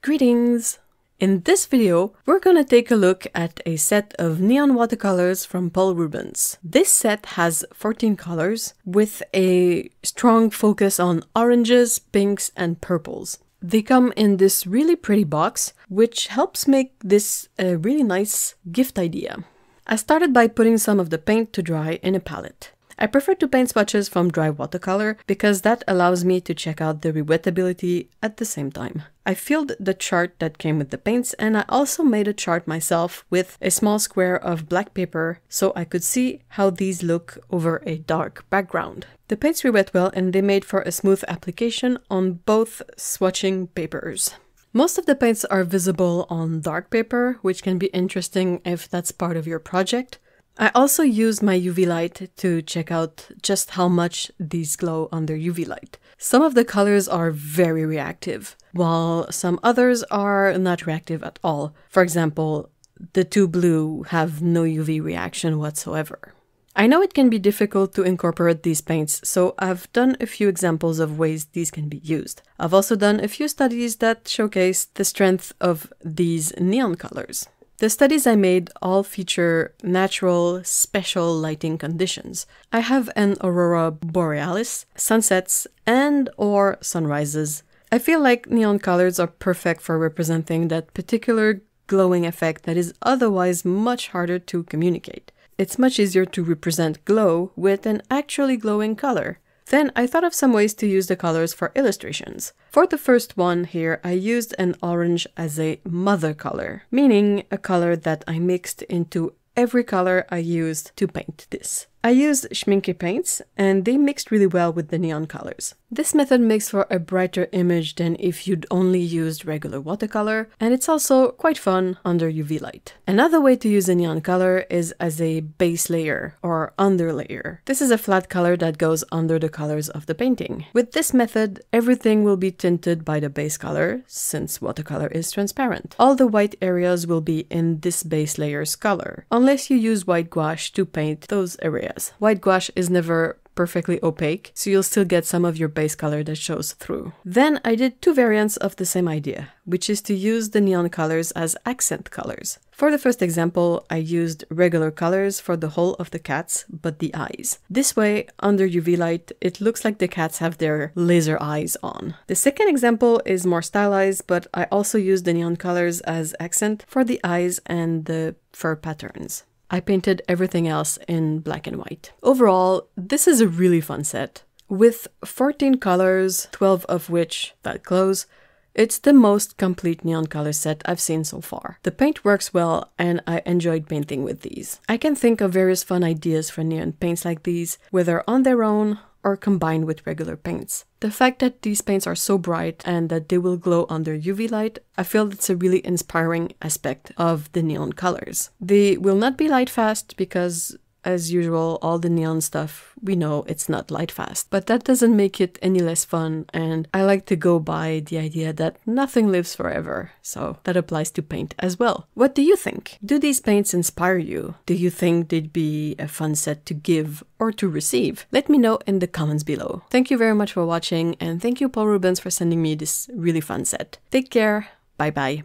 Greetings! In this video, we're gonna take a look at a set of neon watercolors from Rubens. This set has 14 colors with a strong focus on oranges, pinks, and purples. They come in this really pretty box, which helps make this a really nice gift idea. I started by putting some of the paint to dry in a palette. I prefer to paint swatches from dry watercolor because that allows me to check out the rewettability at the same time. I filled the chart that came with the paints, and I also made a chart myself with a small square of black paper so I could see how these look over a dark background. The paints rewet well and they made for a smooth application on both swatching papers. Most of the paints are visible on dark paper, which can be interesting if that's part of your project. I also used my UV light to check out just how much these glow under UV light. Some of the colors are very reactive, while some others are not reactive at all. For example, the two blue have no UV reaction whatsoever. I know it can be difficult to incorporate these paints, so I've done a few examples of ways these can be used. I've also done a few studies that showcase the strength of these neon colors. The studies I made all feature natural, special lighting conditions. I have an aurora borealis, sunsets, and/or sunrises. I feel like neon colors are perfect for representing that particular glowing effect that is otherwise much harder to communicate. It's much easier to represent glow with an actually glowing color. Then I thought of some ways to use the colors for illustrations. For the first one here, I used an orange as a mother color, meaning a color that I mixed into every color I used to paint this. I used Schmincke paints, and they mixed really well with the neon colors. This method makes for a brighter image than if you'd only used regular watercolor, and it's also quite fun under UV light. Another way to use a neon color is as a base layer or underlayer. This is a flat color that goes under the colors of the painting. With this method, everything will be tinted by the base color, since watercolor is transparent. All the white areas will be in this base layer's color, unless you use white gouache to paint those areas. White gouache is never perfectly opaque, so you'll still get some of your base color that shows through. Then I did two variants of the same idea, which is to use the neon colors as accent colors. For the first example, I used regular colors for the whole of the cats, but the eyes. This way, under UV light, it looks like the cats have their laser eyes on. The second example is more stylized, but I also used the neon colors as accent for the eyes and the fur patterns. I painted everything else in black and white. Overall, this is a really fun set. With 14 colors, 12 of which that glows, it's the most complete neon color set I've seen so far. The paint works well, and I enjoyed painting with these. I can think of various fun ideas for neon paints like these, whether on their own or combined with regular paints. The fact that these paints are so bright and that they will glow under UV light, I feel it's a really inspiring aspect of the neon colors. They will not be light fast because, as usual, all the neon stuff, we know it's not light fast. But that doesn't make it any less fun, and I like to go by the idea that nothing lives forever, so that applies to paint as well. What do you think? Do these paints inspire you? Do you think they'd be a fun set to give or to receive? Let me know in the comments below. Thank you very much for watching, and thank you Rubens for sending me this really fun set. Take care, bye bye.